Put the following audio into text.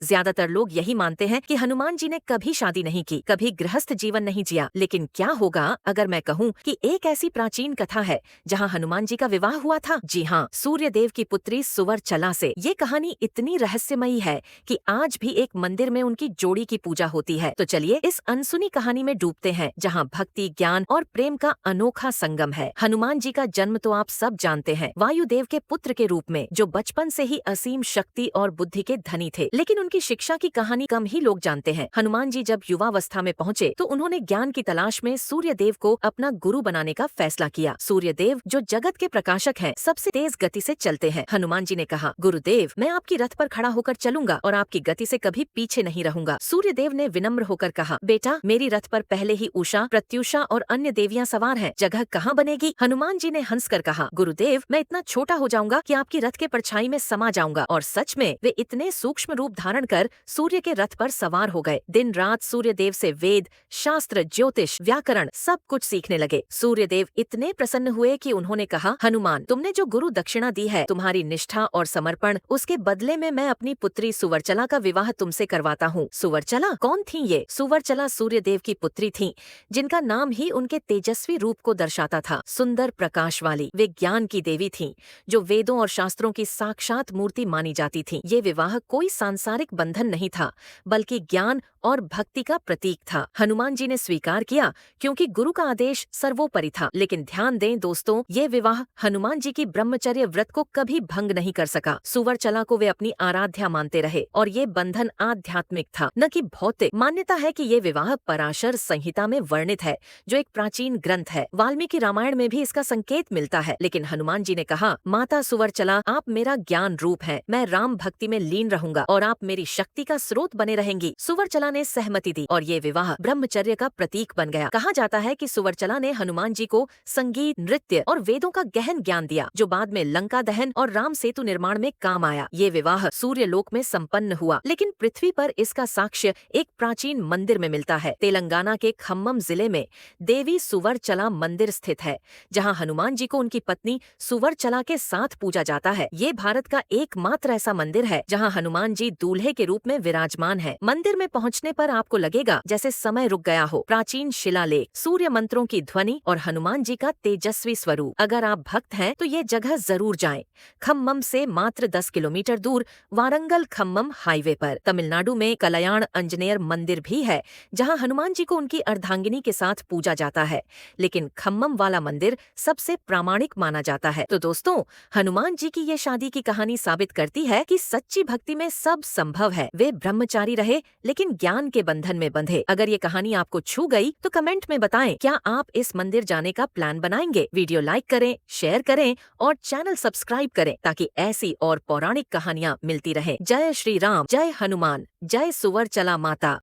ज्यादातर लोग यही मानते हैं कि हनुमान जी ने कभी शादी नहीं की, कभी गृहस्थ जीवन नहीं जिया। लेकिन क्या होगा अगर मैं कहूँ कि एक ऐसी प्राचीन कथा है जहाँ हनुमान जी का विवाह हुआ था? जी हाँ, सूर्य देव की पुत्री सुवर्चला से। ये कहानी इतनी रहस्यमयी है कि आज भी एक मंदिर में उनकी जोड़ी की पूजा होती है। तो चलिए इस अनसुनी कहानी में डूबते हैं, जहाँ भक्ति, ज्ञान और प्रेम का अनोखा संगम है। हनुमान जी का जन्म तो आप सब जानते हैं, वायुदेव के पुत्र के रूप में, जो बचपन से ही असीम शक्ति और बुद्धि के धनी थे। लेकिन उनकी शिक्षा की कहानी कम ही लोग जानते हैं। हनुमान जी जब युवावस्था में पहुंचे तो उन्होंने ज्ञान की तलाश में सूर्य देव को अपना गुरु बनाने का फैसला किया। सूर्य देव जो जगत के प्रकाशक हैं, सबसे तेज गति से चलते हैं। हनुमान जी ने कहा, गुरुदेव, मैं आपकी रथ पर खड़ा होकर चलूंगा और आपकी गति से कभी पीछे नहीं रहूंगा। सूर्य देव ने विनम्र होकर कहा, बेटा, मेरी रथ पर पहले ही उषा, प्रत्युषा और अन्य देवियां सवार हैं, जगह कहाँ बनेगी? हनुमान जी ने हंसकर कहा, गुरुदेव, मैं इतना छोटा हो जाऊंगा कि आपकी रथ के परछाई में समा जाऊंगा। और सच में वे इतने सूक्ष्म रूप धारण कर सूर्य के रथ पर सवार हो गए। दिन रात सूर्य देव से वेद, शास्त्र, ज्योतिष, व्याकरण सब कुछ सीखने लगे। सूर्य देव इतने प्रसन्न हुए कि उन्होंने कहा, हनुमान, तुमने जो गुरु दक्षिणा दी है, तुम्हारी निष्ठा और समर्पण, उसके बदले में मैं अपनी पुत्री सुवर्चला का विवाह तुमसे करवाता हूँ। सुवर्चला कौन थी ये? सुवर्चला सूर्य देव की पुत्री थी, जिनका नाम ही उनके तेजस्वी रूप को दर्शाता था। सुंदर प्रकाश वाली वे ज्ञान की देवी थीं, जो वेदों और शास्त्रों की साक्षात मूर्ति मानी जाती थी। ये विवाह कोई सांसारिक बंधन नहीं था, बल्कि ज्ञान और भक्ति का प्रतीक था। हनुमान जी ने स्वीकार किया क्योंकि गुरु का आदेश सर्वोपरि था। लेकिन ध्यान दें दोस्तों, ये विवाह हनुमान जी की ब्रह्मचर्य व्रत को कभी भंग नहीं कर सका। सुवर्चला को वे अपनी आराध्या मानते रहे और ये बंधन आध्यात्मिक था, न कि भौतिक। मान्यता है कि ये विवाह पराशर संहिता में वर्णित है, जो एक प्राचीन ग्रंथ है। वाल्मीकि रामायण में भी इसका संकेत मिलता है। लेकिन हनुमान जी ने कहा, माता सुवर्चला, आप मेरा ज्ञान रूप है, मैं राम भक्ति में लीन रहूंगा और आप मेरी शक्ति का स्रोत बने रहेंगी। सुवर्चला ने सहमति दी और ये विवाह ब्रह्मचर्य का प्रतीक बन गया। कहा जाता है कि सुवर्चला ने हनुमान जी को संगीत, नृत्य और वेदों का गहन ज्ञान दिया, जो बाद में लंका दहन और राम सेतु निर्माण में काम आया। ये विवाह सूर्य लोक में संपन्न हुआ, लेकिन पृथ्वी पर इसका साक्ष्य एक प्राचीन मंदिर में मिलता है। तेलंगाना के खम्मम जिले में देवी सुवर्चला मंदिर स्थित है, जहाँ हनुमान जी को उनकी पत्नी सुवर्चला के साथ पूजा जाता है। ये भारत का एकमात्र ऐसा मंदिर है जहाँ हनुमान जी दूल्हे के रूप में विराजमान है। मंदिर में पहुँचने पर आपको लगेगा जैसे समय रुक गया हो। प्राचीन शिलालेख, सूर्य मंत्रों की ध्वनि और हनुमान जी का तेजस्वी स्वरूप। अगर आप भक्त हैं तो ये जगह जरूर जाएं। खम्मम से मात्र 10 किलोमीटर दूर वारंगल खम्मम हाईवे पर तमिलनाडु में कलयाण अंजनेयर मंदिर भी है, जहां हनुमान जी को उनकी अर्धांगिनी के साथ पूजा जाता है। लेकिन खम्मम वाला मंदिर सबसे प्रामाणिक माना जाता है। तो दोस्तों, हनुमान जी की ये शादी की कहानी साबित करती है कि सच्ची भक्ति में सब संभव है। वे ब्रह्मचारी रहे, लेकिन ज्ञान के बंधन में बंधे। अगर ये कहानी आपको छू गई तो कमेंट में बताएं, क्या आप इस मंदिर जाने का प्लान बनाएंगे? वीडियो लाइक करें, शेयर करें और चैनल सब्सक्राइब करें, ताकि ऐसी और पौराणिक कहानियाँ मिलती रहें। जय श्री राम, जय हनुमान, जय सुवर्चला माता।